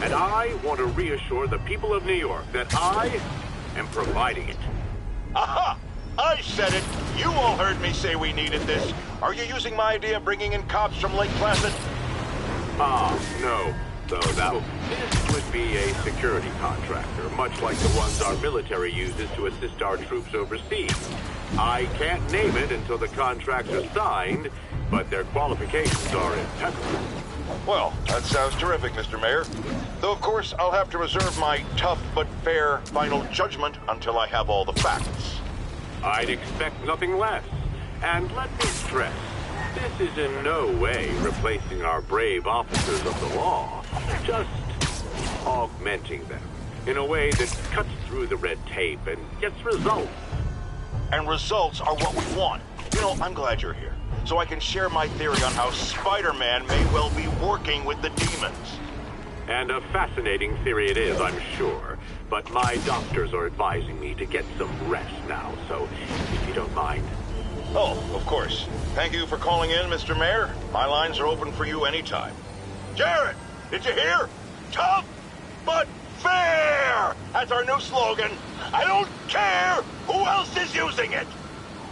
And I want to reassure the people of New York that I am providing it. Aha! I said it! You all heard me say we needed this. Are you using my idea of bringing in cops from Lake Placid? No. This would be a security contractor, much like the ones our military uses to assist our troops overseas. I can't name it until the contracts are signed, but their qualifications are impeccable. Well, that sounds terrific, Mr. Mayor. Though, of course, I'll have to reserve my tough but fair final judgment until I have all the facts. I'd expect nothing less. And let me stress, this is in no way replacing our brave officers of the law, just augmenting them in a way that cuts through the red tape and gets results. And results are what we want. You know, I'm glad you're here, so I can share my theory on how Spider-Man may well be working with the demons. And a fascinating theory it is, I'm sure. But my doctors are advising me to get some rest now, so if you don't mind. Oh, of course. Thank you for calling in, Mr. Mayor. My lines are open for you anytime. Jared, did you hear? Tough but fair! That's our new slogan. I don't care who else is using it.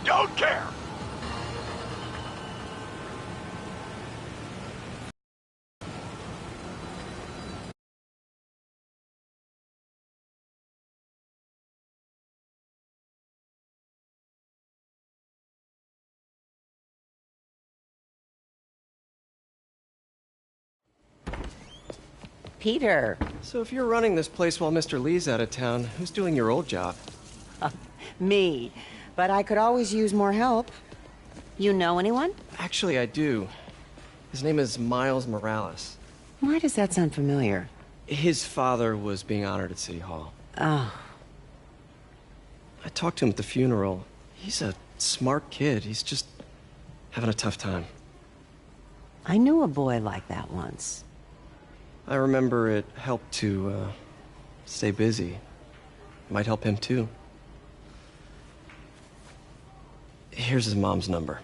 Don't care. Peter. So if you're running this place while Mr. Lee's out of town, who's doing your old job? Me. But I could always use more help. You know anyone? Actually, I do. His name is Miles Morales. Why does that sound familiar? His father was being honored at City Hall. Oh. I talked to him at the funeral. He's a smart kid. He's just having a tough time. I knew a boy like that once. I remember it helped to, stay busy. Might help him, too. Here's his mom's number.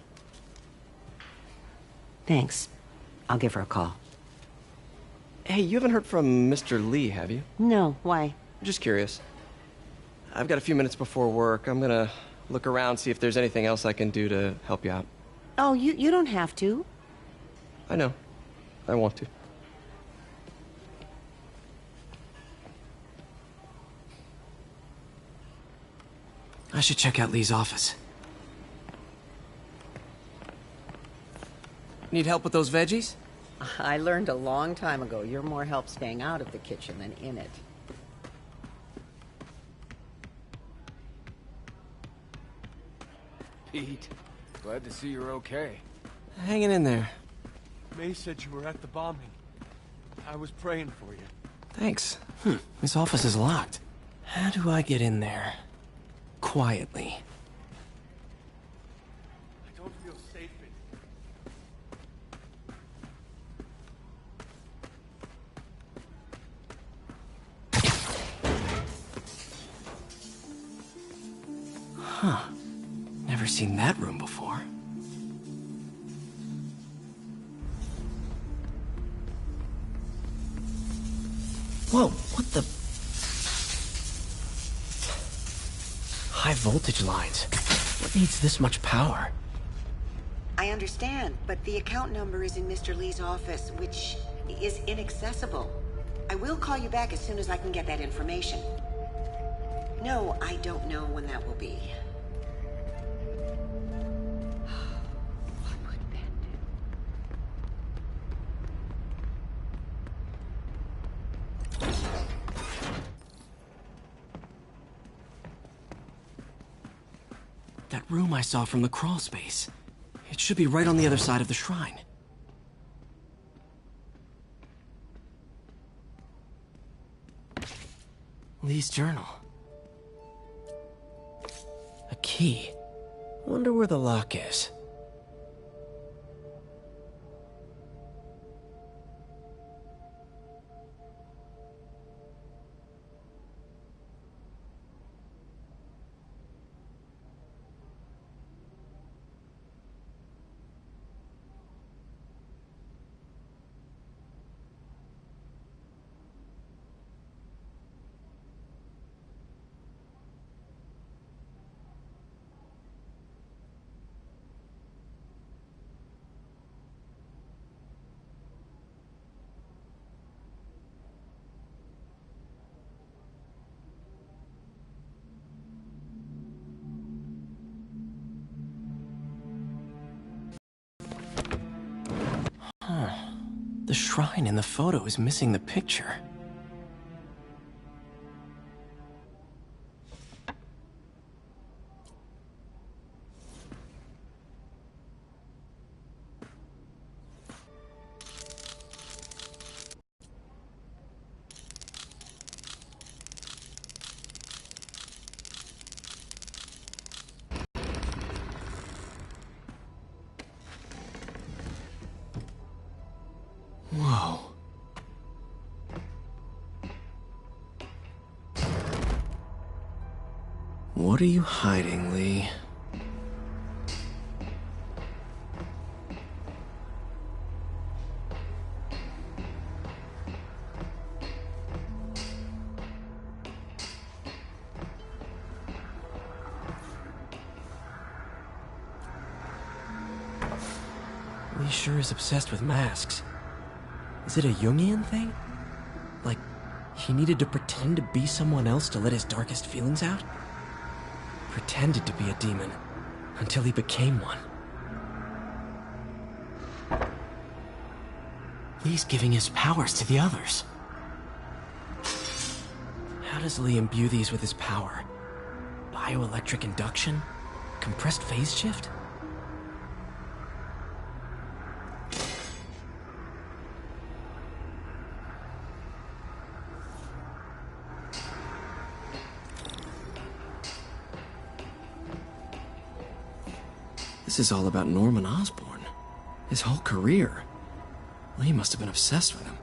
Thanks. I'll give her a call. Hey, you haven't heard from Mr. Lee, have you? No, why? I'm just curious. I've got a few minutes before work. I'm gonna look around, see if there's anything else I can do to help you out. Oh, you don't have to. I know. I want to. I should check out Lee's office. Need help with those veggies? I learned a long time ago you're more help staying out of the kitchen than in it. Pete, glad to see you're okay. Hanging in there. May said you were at the bombing. I was praying for you. Thanks. This office is locked. How do I get in there? Quietly. I don't feel safe in Huh. Never seen that room before. Whoa, what the... High voltage lines. What needs this much power? I understand, but the account number is in Mr. Lee's office, which is inaccessible. I will call you back as soon as I can get that information. No, I don't know when that will be. What would Ben That room I saw from the crawl space. It should be right on the other side of the shrine. Lee's journal. A key. Wonder where the lock is. The shrine in the photo is missing the picture. Whoa. What are you hiding, Lee? Lee sure is obsessed with masks. Is it a Jungian thing? Like, he needed to pretend to be someone else to let his darkest feelings out? Pretended to be a demon, until he became one. Lee's giving his powers to the others. How does Lee imbue these with his power? Bioelectric induction? Compressed phase shift? This is all about Norman Osborn. His whole career. Lee must have been obsessed with him.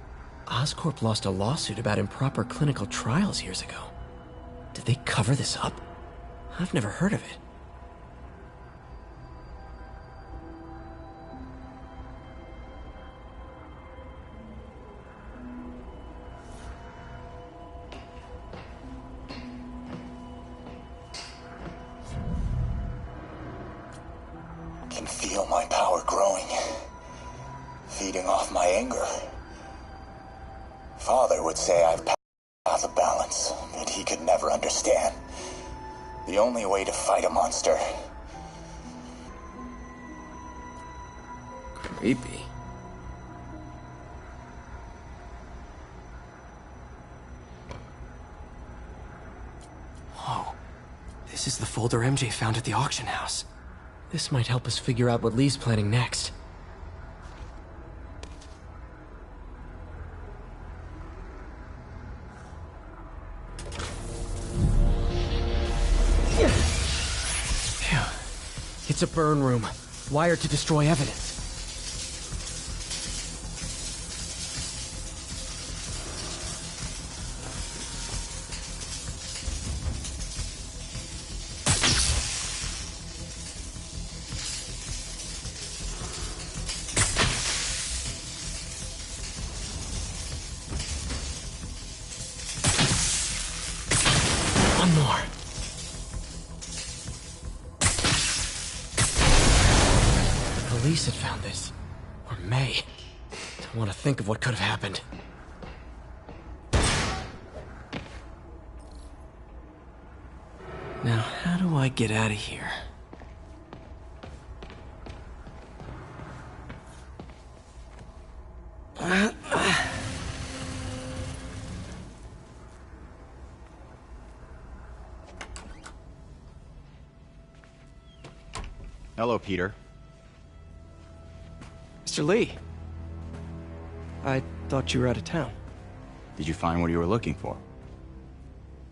Oscorp lost a lawsuit about improper clinical trials years ago. Did they cover this up? I've never heard of it. I can feel my power growing, feeding off my anger. Father would say I've passed a balance that he could never understand. The only way to fight a monster. Creepy. Whoa. This is the folder MJ found at the auction house. This might help us figure out what Lee's planning next. Phew. It's a burn room, wired to destroy evidence. One more. The police had found this. Or May. Don't want to think of what could have happened. Now, how do I get out of here? Hello, Peter. Mr. Lee. I thought you were out of town. Did you find what you were looking for?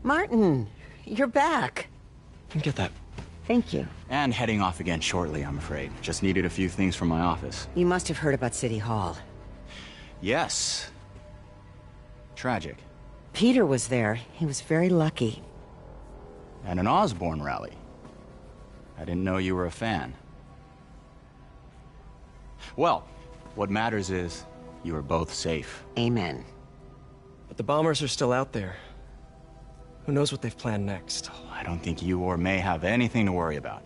Martin, you're back. Get that. Thank you. And heading off again shortly, I'm afraid. Just needed a few things from my office. You must have heard about City Hall. Yes. Tragic. Peter was there. He was very lucky. At an Osborn rally. I didn't know you were a fan. Well, what matters is you are both safe. Amen. But the bombers are still out there. Who knows what they've planned next? I don't think you or May have anything to worry about.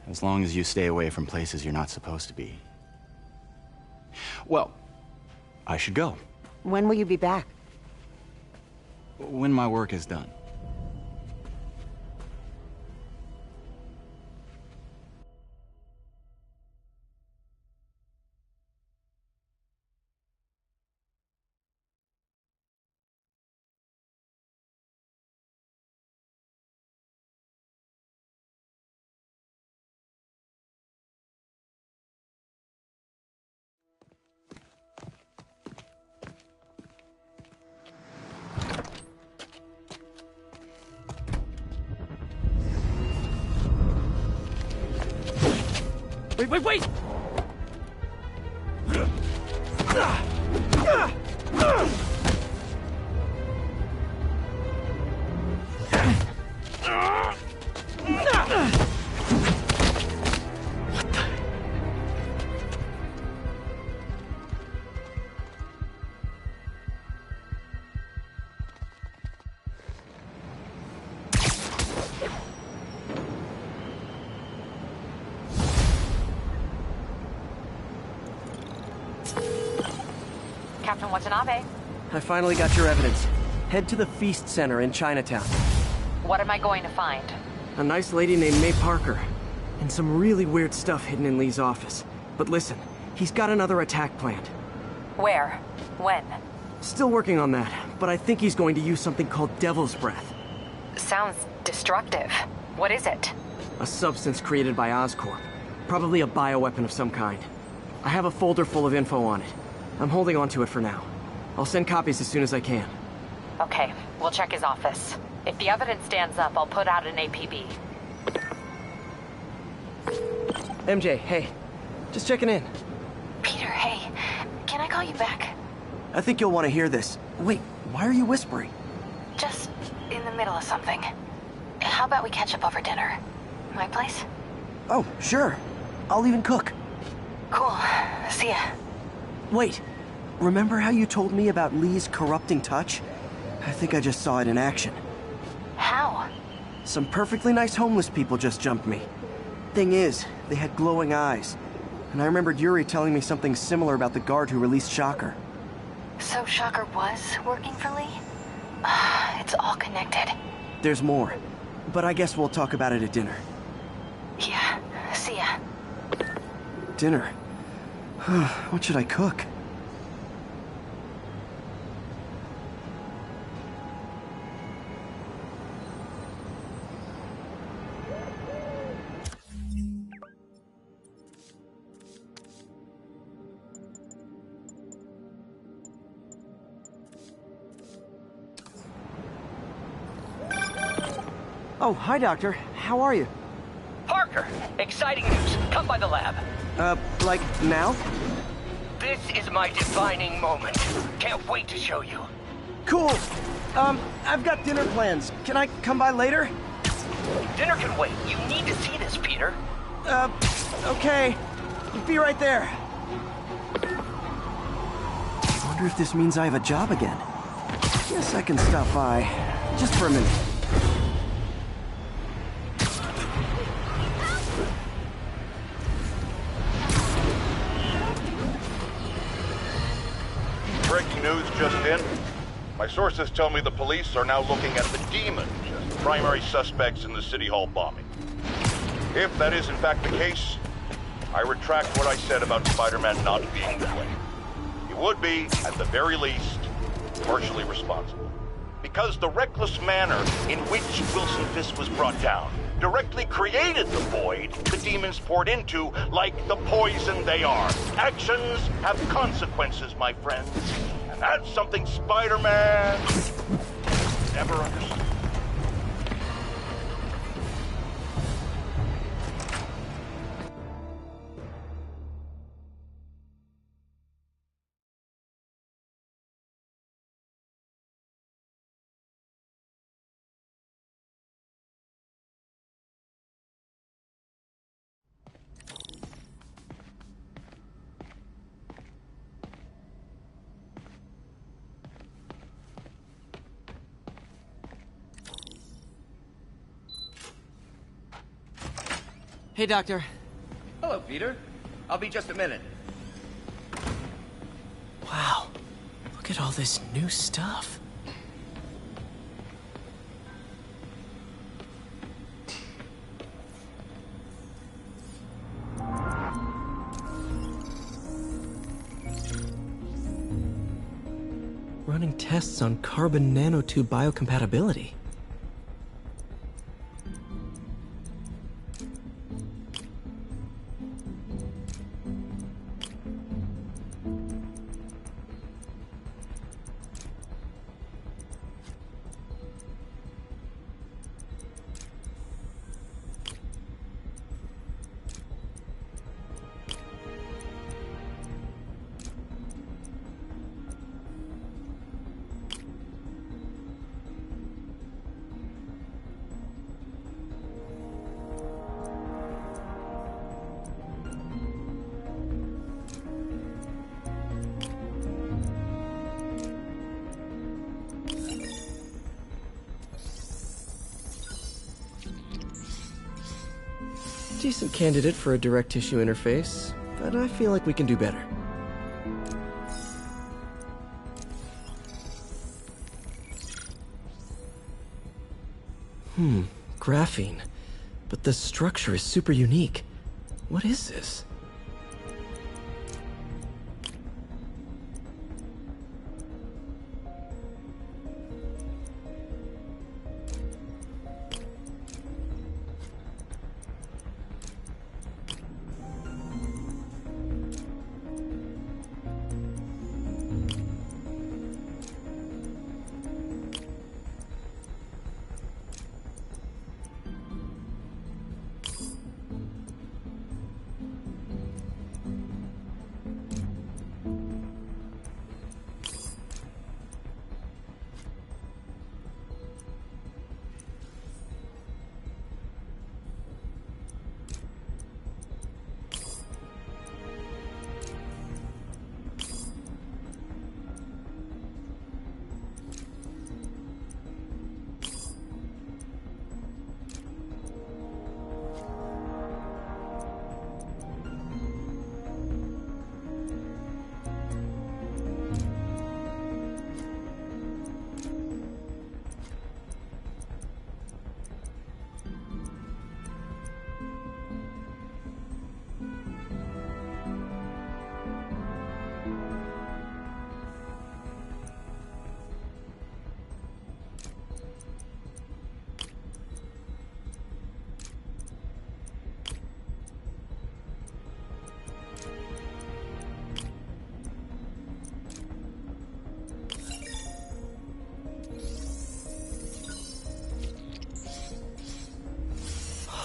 As long as you stay away from places you're not supposed to be. Well, I should go. When will you be back? When my work is done. Wait! Captain Watanabe. I finally got your evidence. Head to the Feast Center in Chinatown. What am I going to find? A nice lady named May Parker. And some really weird stuff hidden in Lee's office. But listen, he's got another attack planned. Where? When? Still working on that, but I think he's going to use something called Devil's Breath. Sounds destructive. What is it? A substance created by Oscorp. Probably a bioweapon of some kind. I have a folder full of info on it. I'm holding on to it for now. I'll send copies as soon as I can. Okay, we'll check his office. If the evidence stands up, I'll put out an APB. MJ, hey. Just checking in. Peter, hey. Can I call you back? I think you'll want to hear this. Wait, why are you whispering? Just in the middle of something. How about we catch up over dinner? My place? Oh, sure. I'll even cook. Cool. See ya. Wait. Remember how you told me about Lee's corrupting touch? I think I just saw it in action. How? Some perfectly nice homeless people just jumped me. Thing is, they had glowing eyes. And I remembered Yuri telling me something similar about the guard who released Shocker. So Shocker was working for Lee? It's all connected. There's more. But I guess we'll talk about it at dinner. Yeah. See ya. Dinner? What should I cook? Oh, hi, Doctor. How are you? Parker, exciting news. Come by the lab. Like now? This is my defining moment. Can't wait to show you. Cool. I've got dinner plans. Can I come by later? Dinner can wait. You need to see this, Peter. Okay. Be right there. I wonder if this means I have a job again. Guess I can stop by. Just for a minute. Breaking news just in. My sources tell me the police are now looking at the Demons as the primary suspects in the City Hall bombing. If that is in fact the case, I retract what I said about Spider-Man not being to blame. He would be, at the very least, partially responsible. Because the reckless manner in which Wilson Fisk was brought down directly created the void the Demons poured into, like the poison they are. Actions have consequences, my friends. And that's something Spider-Man never understood. Hey, Doctor. Hello, Peter. I'll be just a minute. Wow. Look at all this new stuff. Running tests on carbon nanotube biocompatibility. Decent candidate for a direct tissue interface, but I feel like we can do better. Graphene. But the structure is super unique. What is this?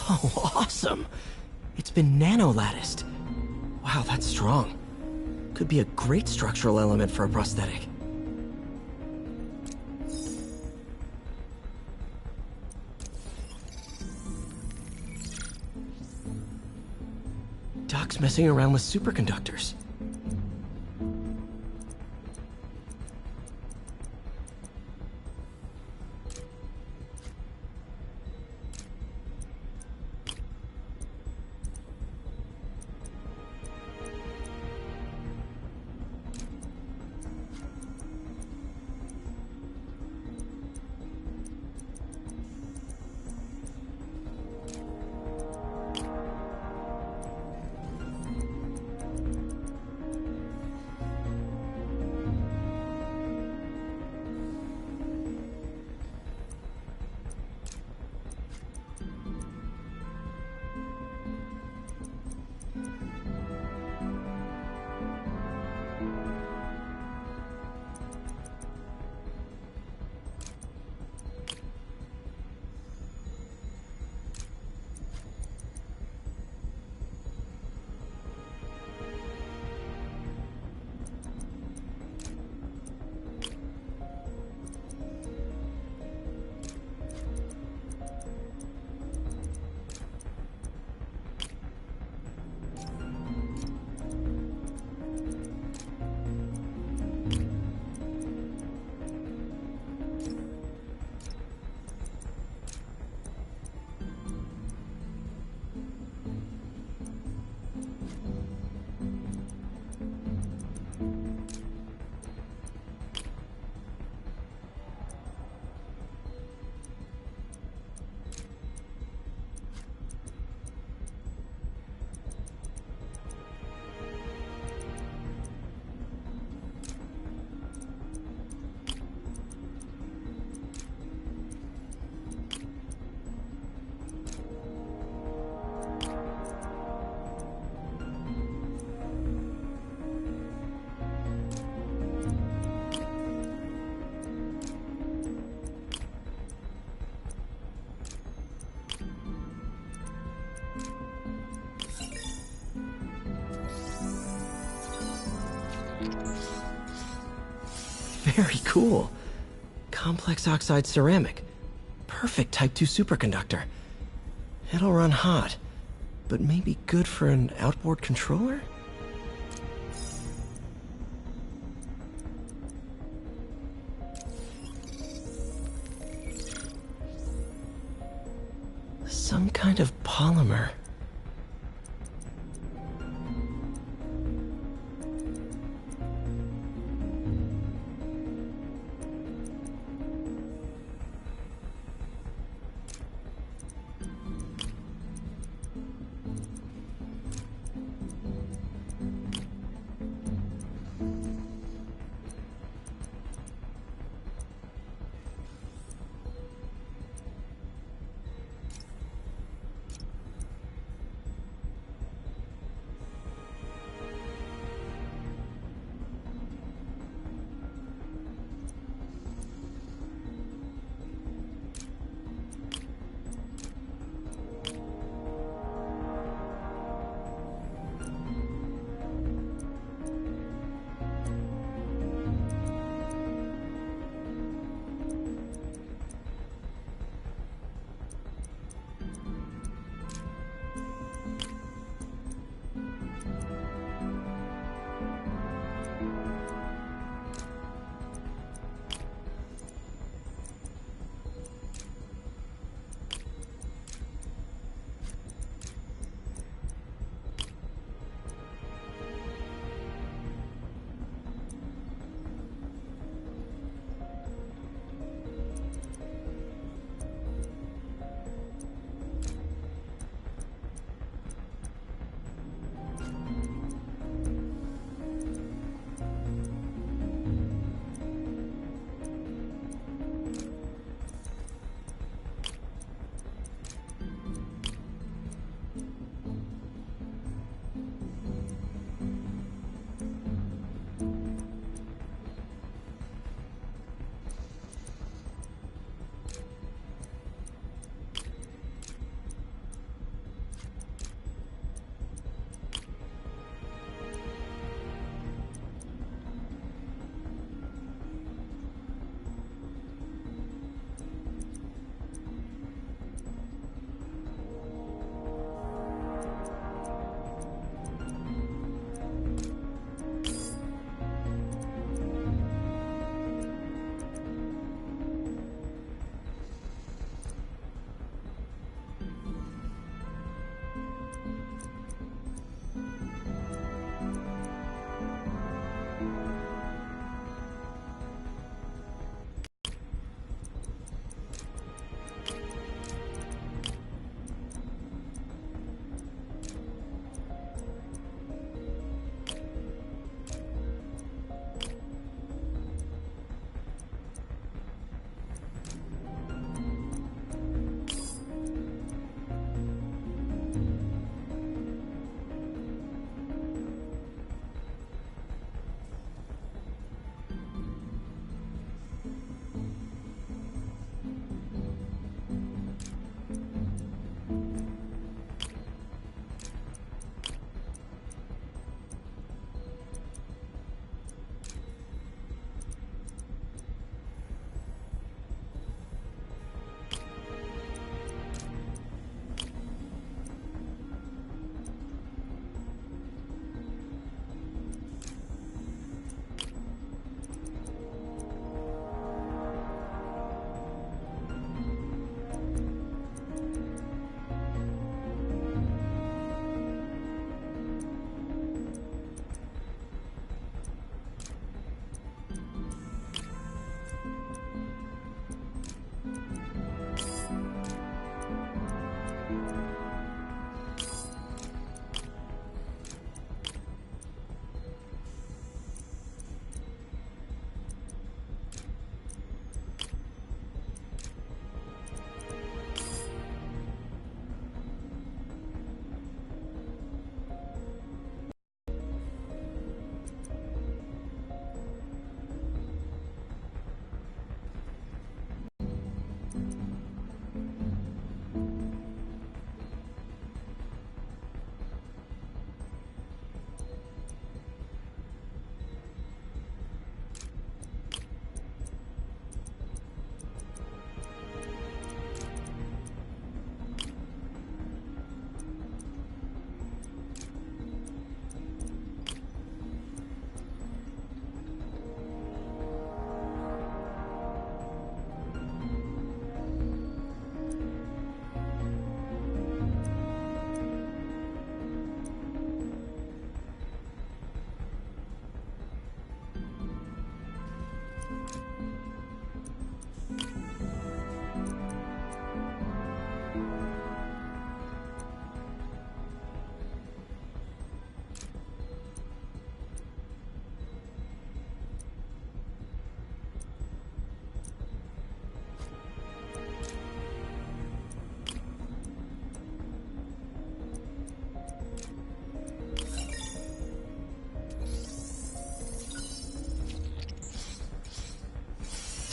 Oh, awesome! It's been nano-latticed. Wow, that's strong. Could be a great structural element for a prosthetic. Doc's messing around with superconductors. Very cool. Complex oxide ceramic. Perfect Type 2 superconductor. It'll run hot, but maybe good for an outboard controller? Some kind of polymer.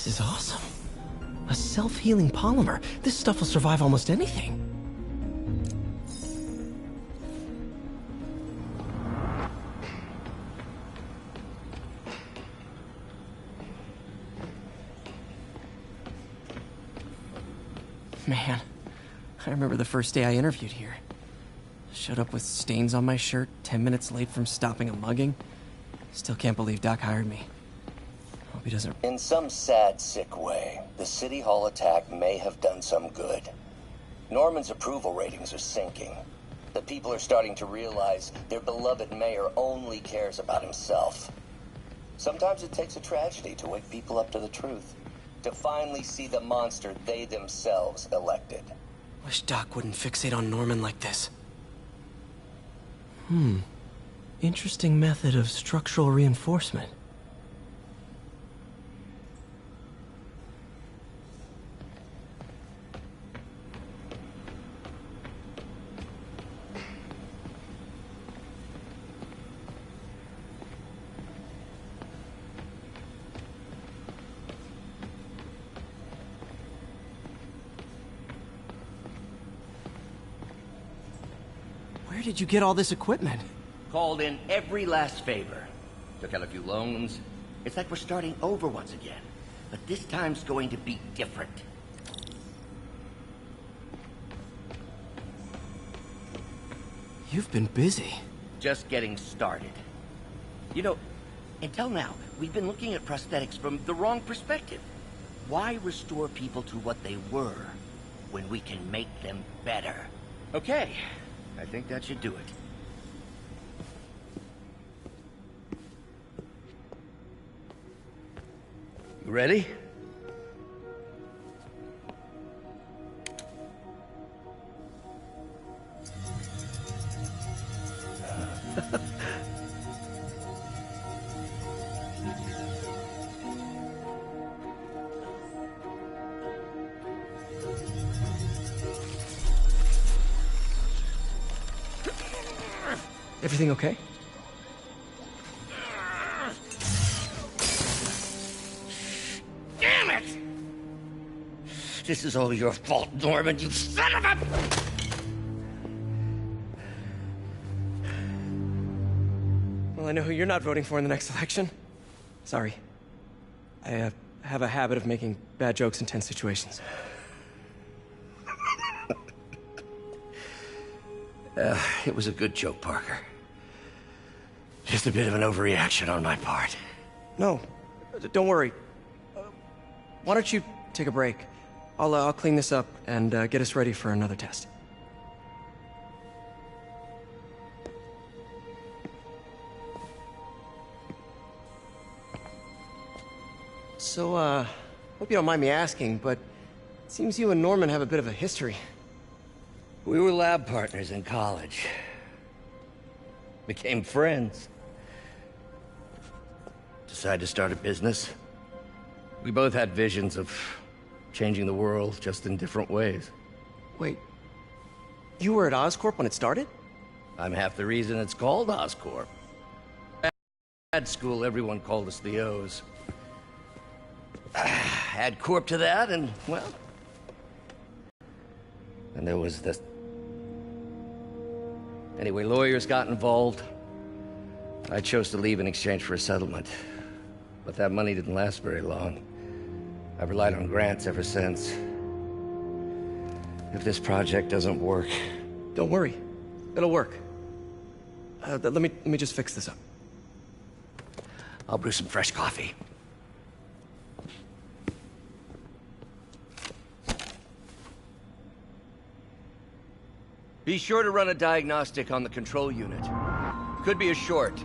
This is awesome. A self-healing polymer. This stuff will survive almost anything. Man, I remember the first day I interviewed here. Showed up with stains on my shirt, 10 minutes late from stopping a mugging. Still can't believe Doc hired me. Hope he doesn't... In some sad, sick way, the City Hall attack may have done some good. Norman's approval ratings are sinking. The people are starting to realize their beloved mayor only cares about himself. Sometimes it takes a tragedy to wake people up to the truth. To finally see the monster they themselves elected. Wish Doc wouldn't fixate on Norman like this. Interesting method of structural reinforcement. Where did you get all this equipment? Called in every last favor. Took out a few loans. It's like we're starting over once again. But this time's going to be different. You've been busy. Just getting started. You know, until now, we've been looking at prosthetics from the wrong perspective. Why restore people to what they were when we can make them better? Okay, I think that should do it. You ready? Everything okay? Damn it! This is all your fault, Norman, you son of a... Well, I know who you're not voting for in the next election. Sorry. I have a habit of making bad jokes in tense situations. It was a good joke, Parker. Just a bit of an overreaction on my part. No, don't worry. Why don't you take a break? I'll clean this up and get us ready for another test. So, hope you don't mind me asking, but it seems you and Norman have a bit of a history. We were lab partners in college. Became friends. Decided to start a business. We both had visions of changing the world, just in different ways. Wait, you were at Oscorp when it started? I'm half the reason it's called Oscorp. At school, everyone called us the O's. Add Corp to that, and, well... And there was this... Anyway, lawyers got involved. I chose to leave in exchange for a settlement. But that money didn't last very long. I've relied on grants ever since. If this project doesn't work... Don't worry. It'll work. Let me just fix this up. I'll brew some fresh coffee. Be sure to run a diagnostic on the control unit. Could be a short.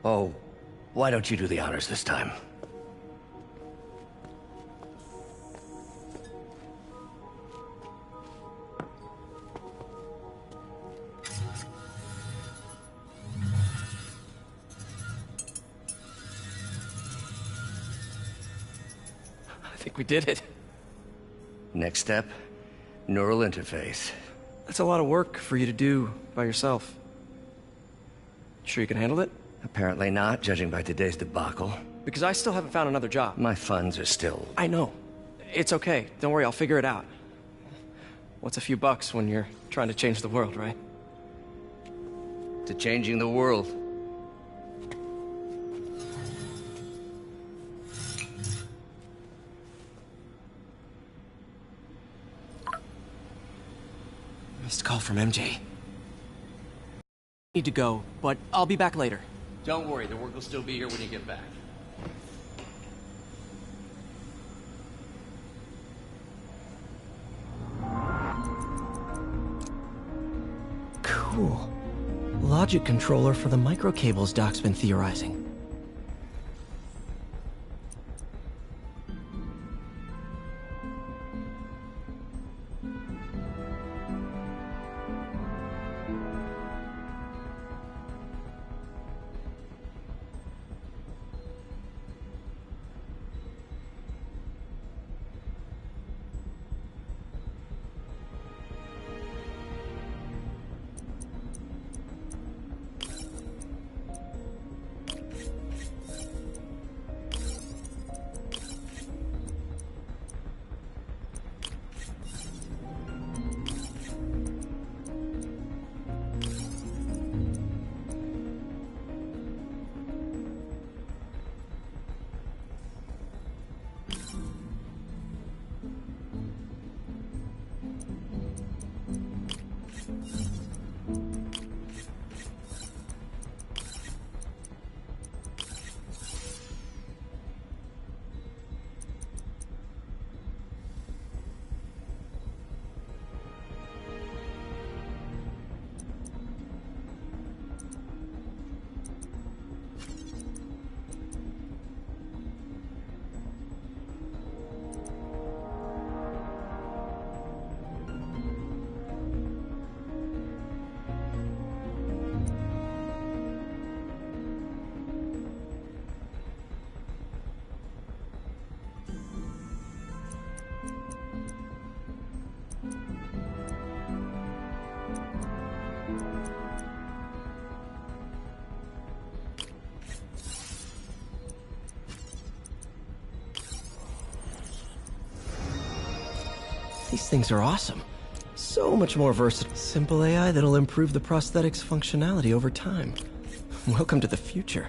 Oh, why don't you do the honors this time? I think we did it. Next step, neural interface. That's a lot of work for you to do by yourself. Sure you can handle it? Apparently not, judging by today's debacle. Because I still haven't found another job. My funds are still... I know. It's okay. Don't worry, I'll figure it out. What's a few bucks when you're trying to change the world, right? To changing the world. Missed call from MJ. Need to go, but I'll be back later. Don't worry, the work will still be here when you get back. Cool. Logic controller for the microcables Doc's been theorizing. These things are awesome. So much more versatile. Simple AI that'll improve the prosthetics functionality over time. Welcome to the future.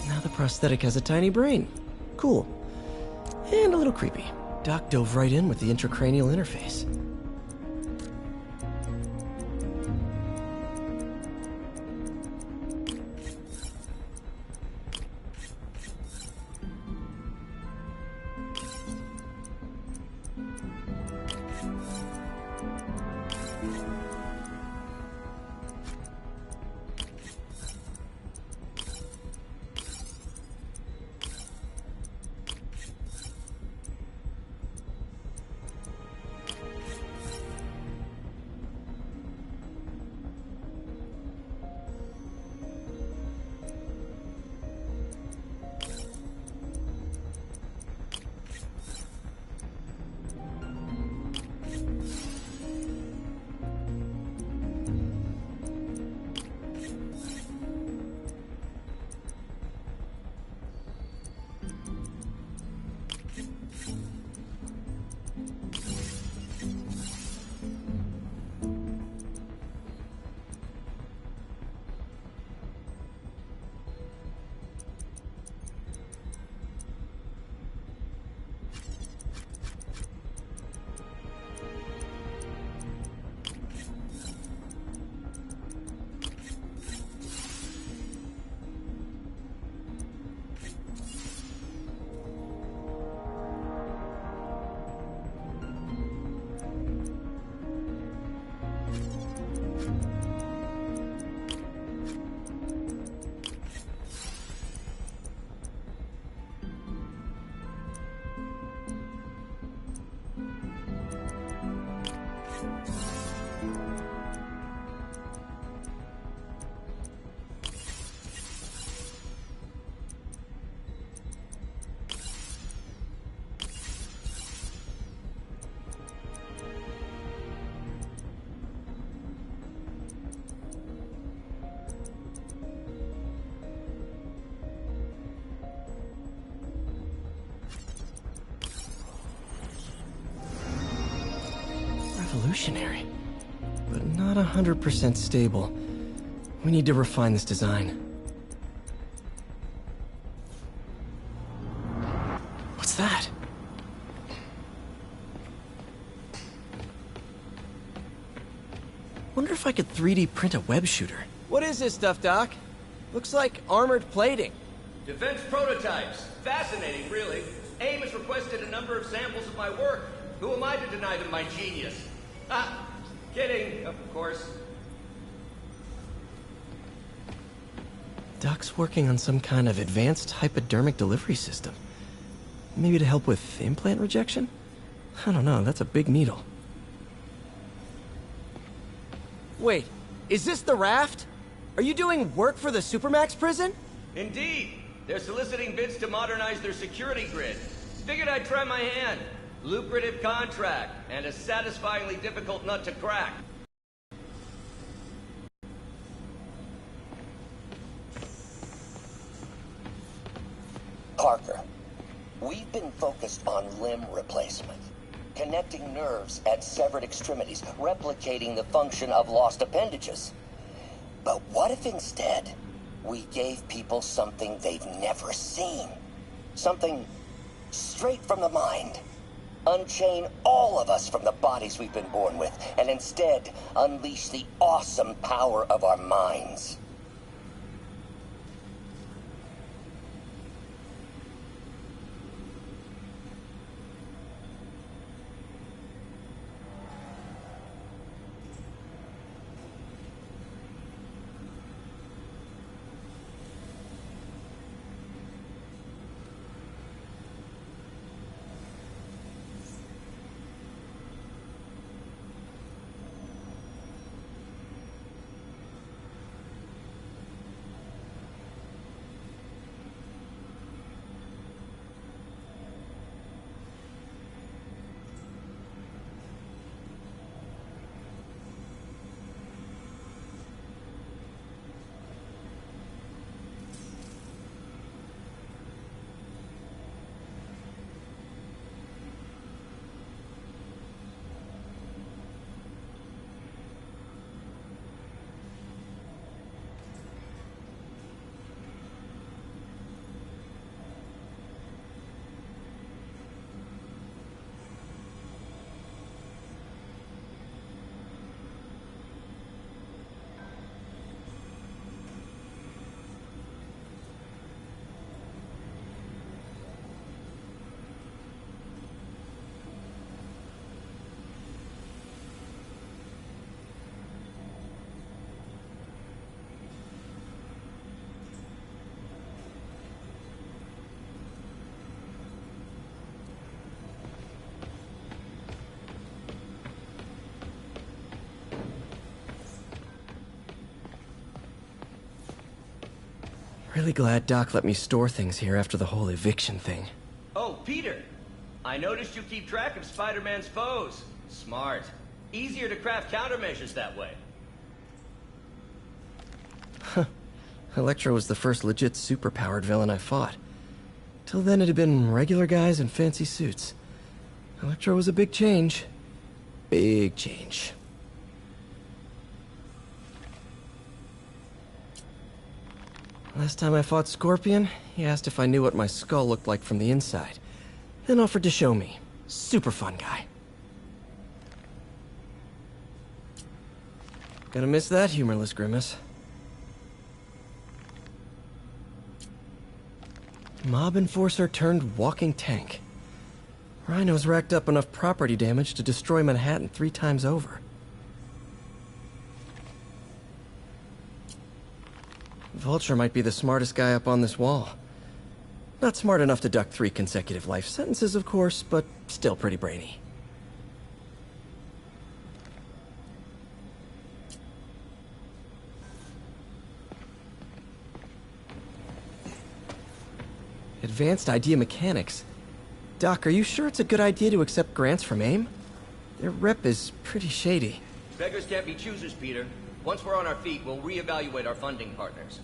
Now the prosthetic has a tiny brain. Cool. And a little creepy. Doc dove right in with the intracranial interface. revolutionary, but not 100% stable. We need to refine this design. What's that? Wonder if I could 3D print a web shooter. What is this stuff, Doc? Looks like armored plating. Defense prototypes. Fascinating, really. AIM has requested a number of samples of my work. Who am I to deny them my genius? Ah, kidding, of course. Doc's working on some kind of advanced hypodermic delivery system. Maybe to help with implant rejection? I don't know, that's a big needle. Wait, is this the raft? Are you doing work for the Supermax prison? Indeed. They're soliciting bids to modernize their security grid. Figured I'd try my hand. Lucrative contract, and a satisfyingly difficult nut to crack. Parker, we've been focused on limb replacement. Connecting nerves at severed extremities, replicating the function of lost appendages. But what if instead, we gave people something they've never seen? Something straight from the mind. Unchain all of us from the bodies we've been born with, and instead unleash the awesome power of our minds. Really glad Doc let me store things here after the whole eviction thing. Oh, Peter. I noticed you keep track of Spider-Man's foes. Smart. Easier to craft countermeasures that way. Huh. Electro was the first legit superpowered villain I fought. Till then it had been regular guys in fancy suits. Electro was a big change. Big change. Last time I fought Scorpion, he asked if I knew what my skull looked like from the inside, then offered to show me. Super fun guy. Gonna miss that humorless grimace. Mob enforcer turned walking tank. Rhino's racked up enough property damage to destroy Manhattan 3 times over. Vulture might be the smartest guy up on this wall. Not smart enough to duck 3 consecutive life sentences, of course, but still pretty brainy. Advanced idea mechanics. Doc, are you sure it's a good idea to accept grants from AIM? Their rep is pretty shady. Beggars can't be choosers, Peter. Once we're on our feet, we'll reevaluate our funding partners.